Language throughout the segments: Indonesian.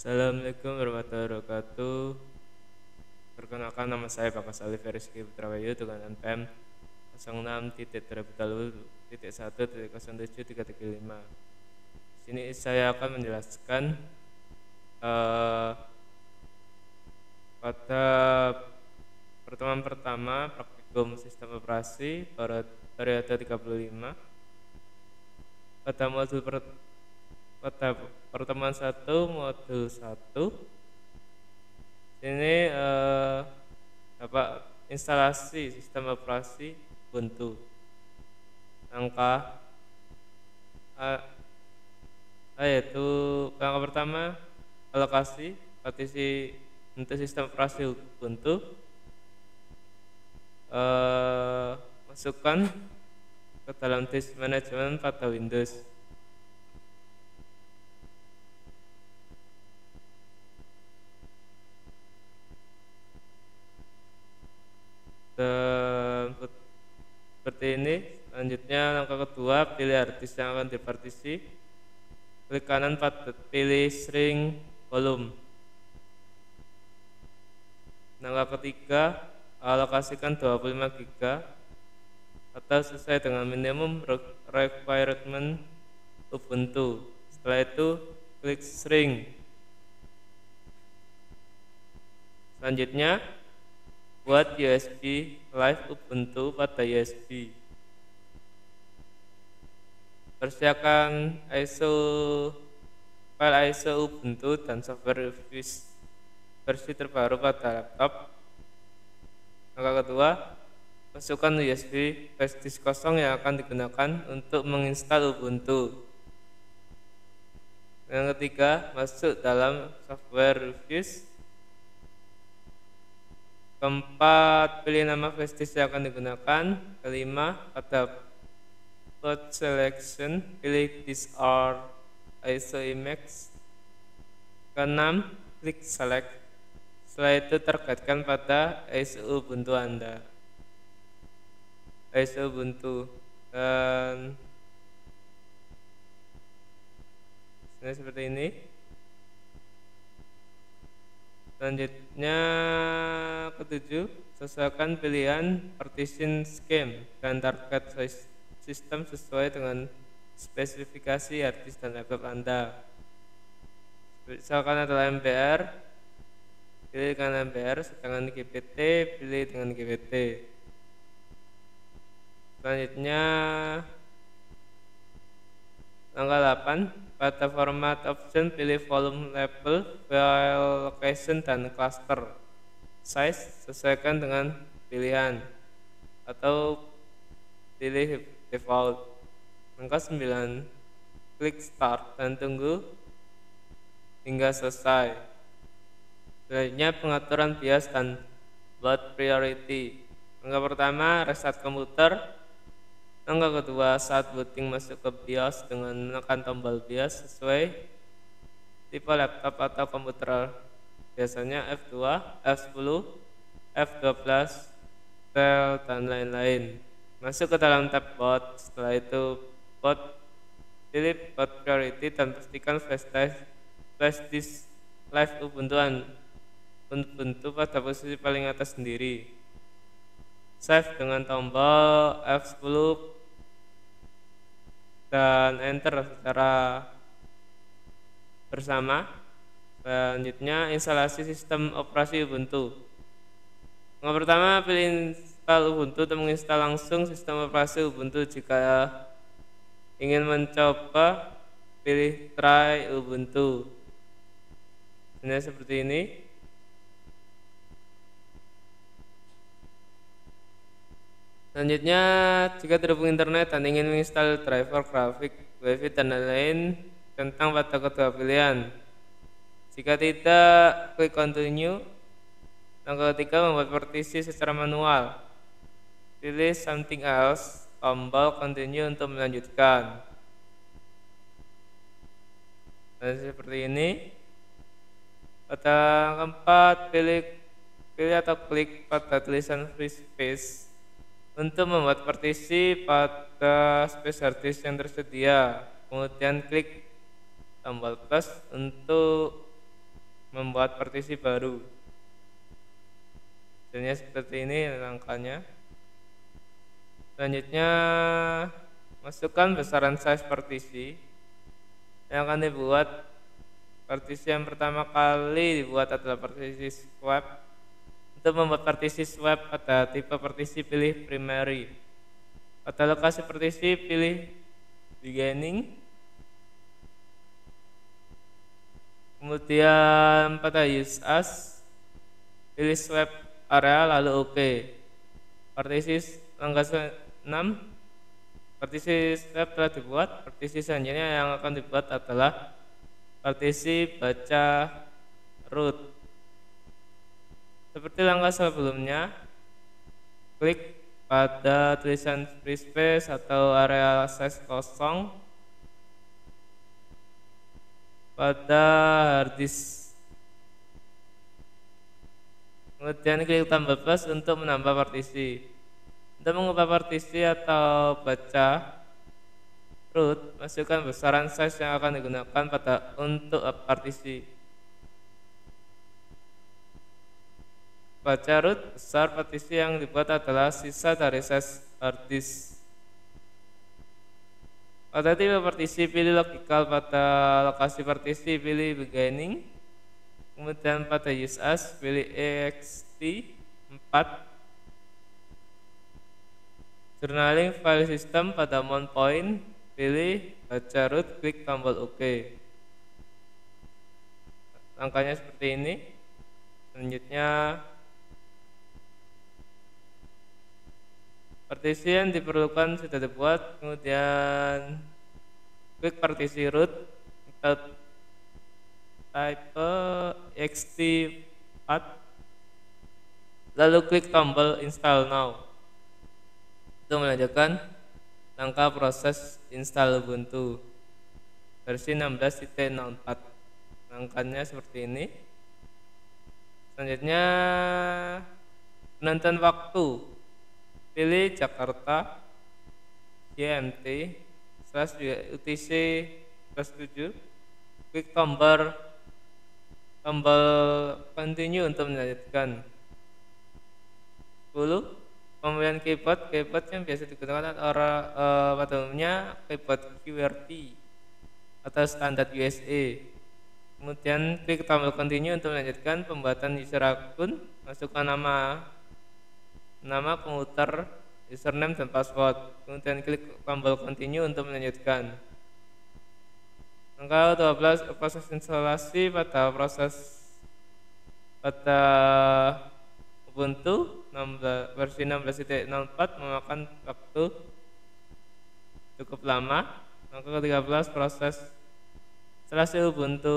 Assalamualaikum warahmatullahi wabarakatuh. Perkenalkan, nama saya Bagas Alif Rizky Putrawayu dengan NPM 06.20.1.07.335. Di sini saya akan menjelaskan pada pertemuan pertama praktikum sistem operasi periode 35 pada modul pada pertemuan 1 modul 1 ini instalasi sistem operasi Ubuntu. Langkah yaitu langkah pertama, alokasi partisi untuk sistem operasi Ubuntu. Masukkan ke dalam disk manajemen pada Windows. Seperti ini. Selanjutnya langkah kedua, pilih harddisk yang akan dipartisi. Klik kanan pada pilih shrink volume. Langkah ketiga, alokasikan 25 GB atau sesuai dengan minimum requirement Ubuntu. Setelah itu klik shrink. Selanjutnya buat USB Live Ubuntu pada USB. Persiapkan file ISO Ubuntu dan software reviews versi terbaru pada laptop. Langkah kedua, masukkan USB flash disk kosong yang akan digunakan untuk menginstal Ubuntu. Yang ketiga, masuk dalam software reviews. Keempat, pilih nama flash disk yang akan digunakan. Kelima, pada boot selection, pilih disk or ISO image. Keenam, klik select. Setelah itu targetkan pada ISO Ubuntu Anda. ISO Ubuntu dan seperti ini. Selanjutnya ketujuh, sesuaikan pilihan partition scheme dan target sistem sesuai dengan spesifikasi harddisk dan laptop Anda. Misalkan adalah MBR, pilih dengan MBR, sedangkan GPT pilih dengan GPT. Selanjutnya langkah 8, pada format option pilih volume label, file location, dan cluster size. Sesuaikan dengan pilihan atau pilih default. Langkah 9, klik start dan tunggu hingga selesai. Selanjutnya pengaturan BIOS dan boot priority. Langkah pertama, restart komputer. Langkah kedua, saat booting masuk ke BIOS dengan menekan tombol BIOS sesuai tipe laptop atau komputer, biasanya F2, F10, F12, Dell, dan lain-lain. Masuk ke dalam tab boot. Setelah itu pilih boot priority dan pastikan flash disk live Ubuntu pada posisi paling atas sendiri. Save dengan tombol F10 dan enter secara bersama. Selanjutnya instalasi sistem operasi Ubuntu. Yang pertama, pilih install Ubuntu untuk menginstal langsung sistem operasi Ubuntu. Jika ingin mencoba, pilih try Ubuntu. Ini seperti ini. Selanjutnya, jika terhubung internet dan ingin menginstal driver grafik, WiFi, dan lain-lain, tentang pada kedua pilihan. Jika tidak, klik continue. Langkah ketiga, membuat partisi secara manual. Pilih something else, tombol continue untuk melanjutkan. Dan seperti ini. Pada keempat, pilih atau klik pada tulisan free space untuk membuat partisi pada space harddisk yang tersedia. Kemudian klik tombol plus untuk membuat partisi baru. Hasilnya seperti ini langkahnya. Selanjutnya masukkan besaran size partisi yang akan dibuat. Partisi yang pertama kali dibuat adalah partisi swap. Untuk membuat partisi swap pada tipe partisi pilih primary. Pada lokasi partisi pilih beginning. Kemudian pada use as pilih swap area lalu OK. Partisi langkah 6. Partisi swap telah dibuat. Partisi selanjutnya yang akan dibuat adalah partisi baca root. Seperti langkah sebelumnya, klik pada tulisan free space atau area size kosong pada hard disk. Kemudian klik tombol plus untuk menambah partisi. Untuk mengubah partisi atau baca root, masukkan besaran size yang akan digunakan untuk partisi. Baca root besar partisi yang dibuat adalah sisa dari size hard disk. Pada tipe partisi pilih logical, pada lokasi partisi pilih beginning. Kemudian pada use as pilih ext 4. Journaling file system pada mount point pilih baca root, klik tombol OK. Langkahnya seperti ini. Selanjutnya partisi yang diperlukan sudah dibuat, kemudian klik partisi root atau type ext4 lalu klik tombol install now untuk melanjutkan langkah proses install Ubuntu versi 16.04. Langkahnya seperti ini. Selanjutnya penentuan waktu, pilih Jakarta GMT /UTC +7, klik tombol continue untuk melanjutkan. 10. Pemilihan keyboard yang biasa digunakan pada umumnya keyboard QWERTY atau standar USA. Kemudian klik tombol continue untuk melanjutkan pembuatan user akun. Masukkan nama komputer, username dan password. Kemudian klik tombol continue untuk melanjutkan. Langkah 12, proses instalasi pada Ubuntu versi 16.04 memakan waktu cukup lama. Langkah 13, proses instalasi Ubuntu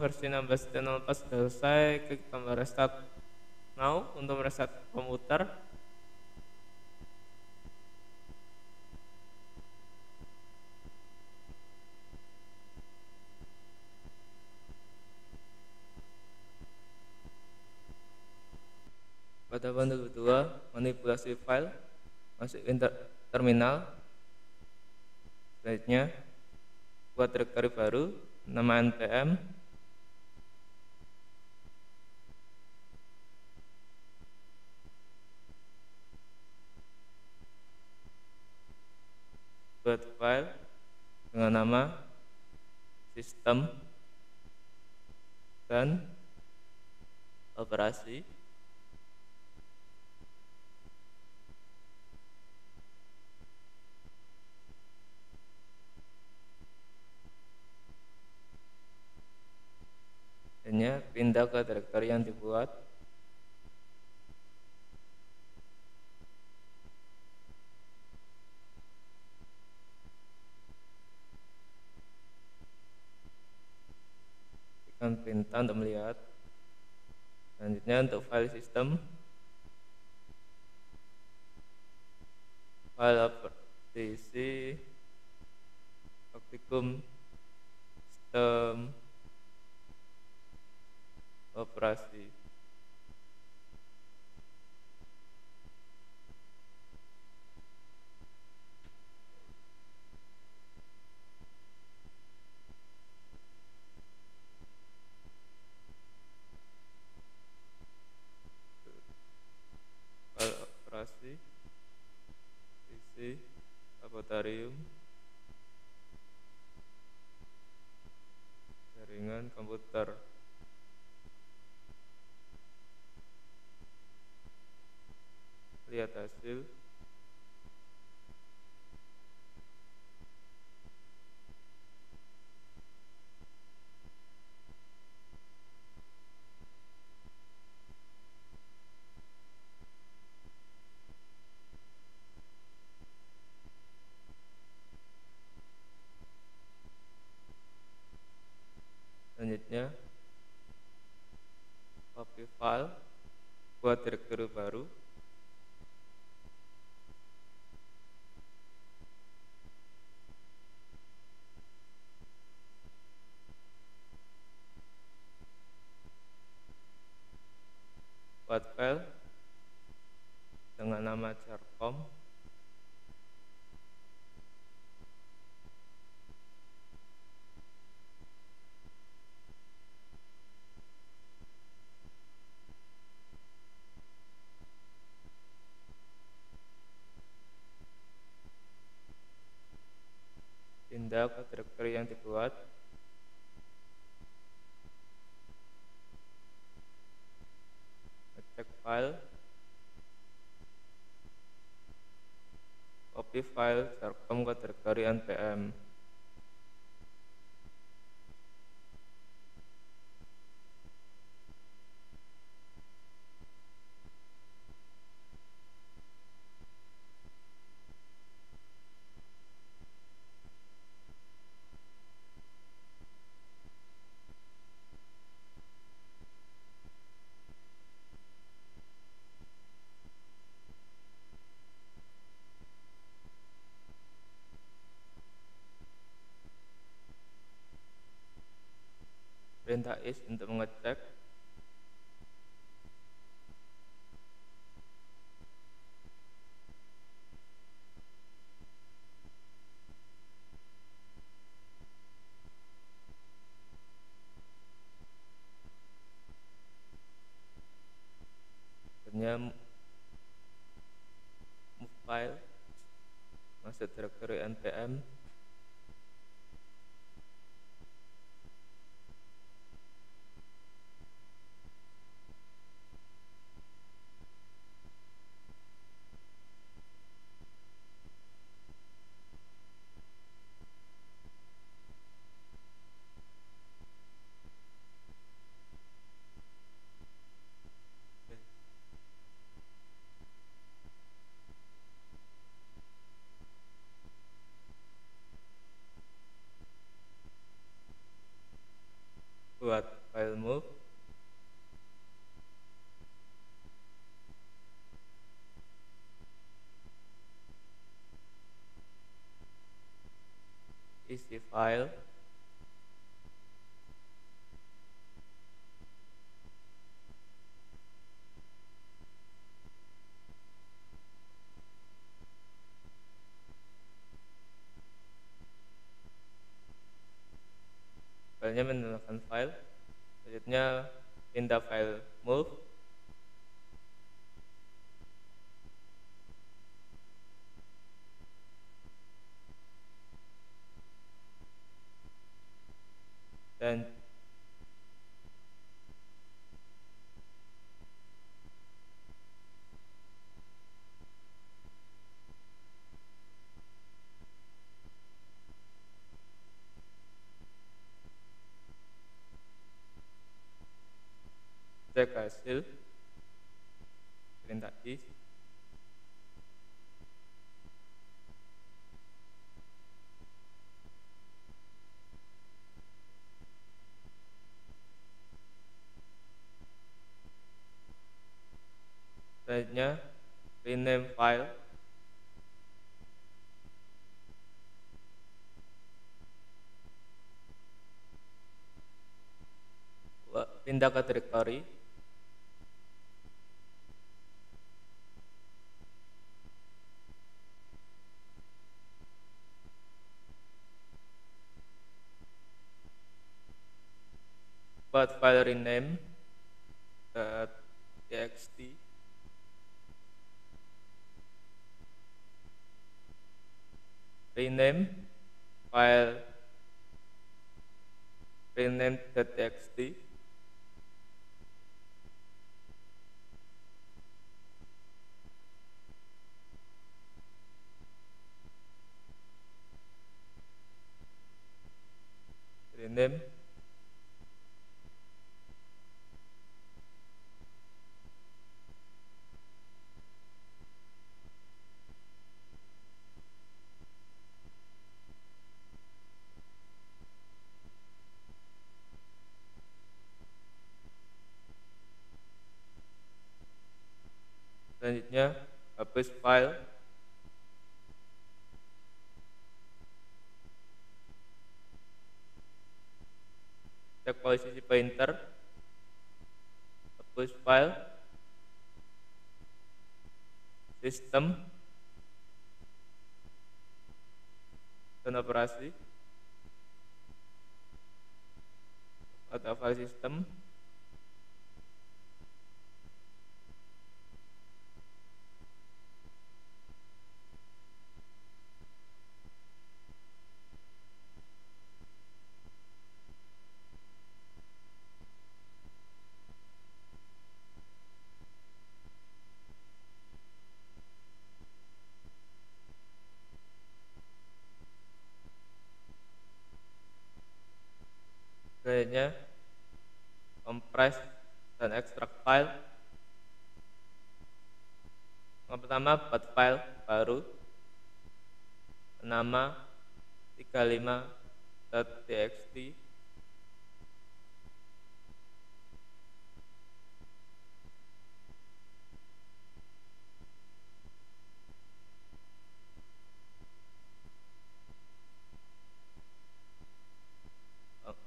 versi 16.04 sudah selesai. Klik tombol restart now untuk mereset komputer. Pada bundle 2, manipulasi file, masuk terminal. Selanjutnya buat directory baru, nama npm, buat file dengan nama sistem dan operasi. Pindah ke directory yang dibuat. Tekan perintah untuk melihat. Selanjutnya untuk file system, file partisi, praktikum sistem operasi. komputerium, jaringan komputer. Lihat hasil. Selanjutnya, copy file, buat direktori baru. Buat file dengan nama charcom. Pindah ke direktori yang dibuat. Ngecek file, copy file charcom ke direktori npm. Perintah is untuk mengecek. Akhirnya move file masuk direktori npm. Buat file move, isi file, filenya menambahkan file. Selanjutnya pindah file move, dan cek hasil. Perintah is. Selanjutnya rename file, pindah ke direktori. Buat file rename .txt, rename file rename.txt, rename selanjutnya hapus file, cek posisi pointer, hapus file, sistem dan operasi atau file system, selanjutnya compress dan extract file. Yang pertama buat file baru nama 35.txt,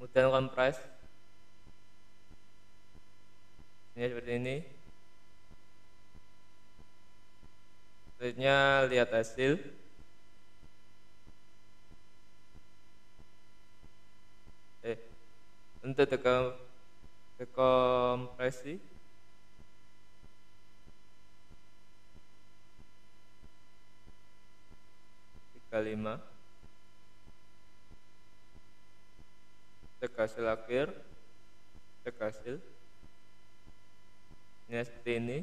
kemudian compress ini seperti ini. Selanjutnya lihat hasil. Untuk dekompresi lima, cek hasil akhir, cek hasil ini seperti ini.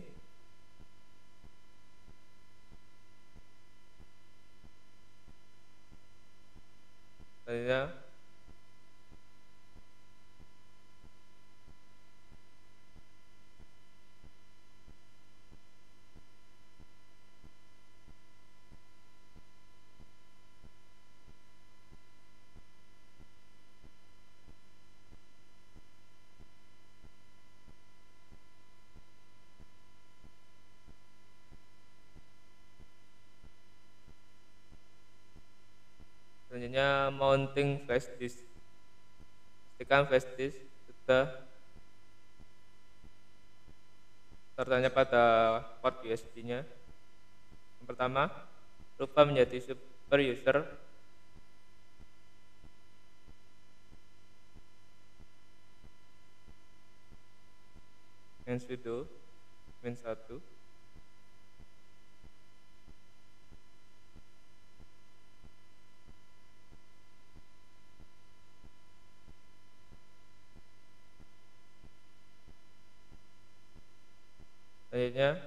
Selanjutnya mounting flash disk. Pastikan flash disk sudah tertanya pada port USB-nya. Yang pertama, rubah menjadi super user. Dengan sudo min1. Selanjutnya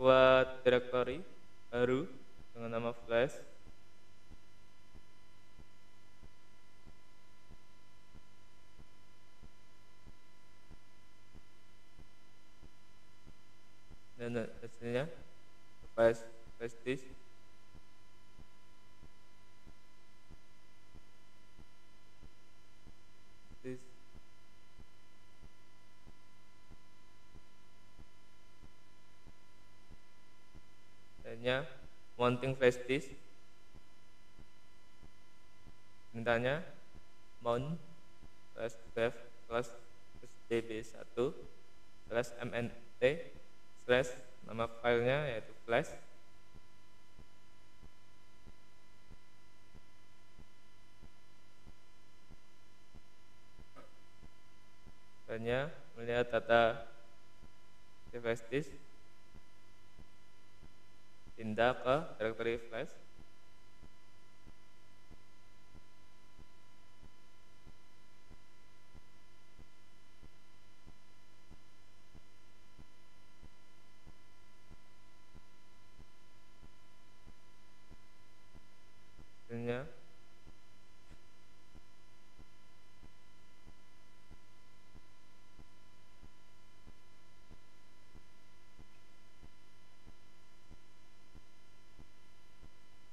buat directory baru dengan nama flash. Dan hasilnya flash disk. Selanjutnya mounting flash disk. Mintanya mount /dev /db1 /mnt/ nama filenya yaitu flash. Selanjutnya melihat data flash disk. pindah ke directory flash. Hasilnya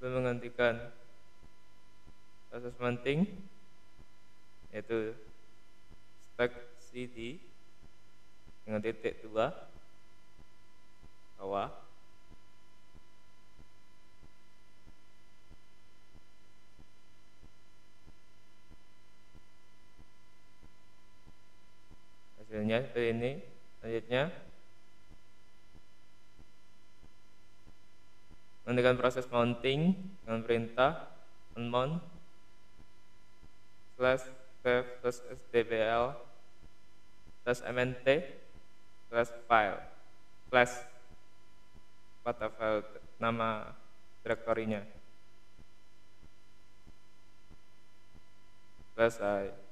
menghentikan proses mounting yaitu stack CD dengan titik 2 bawah. Hasilnya seperti ini. Selanjutnya menghentikan proses mounting dengan perintah unmount /save /sdbl /mnt /file flash pada file nama direktorinya. Selesai.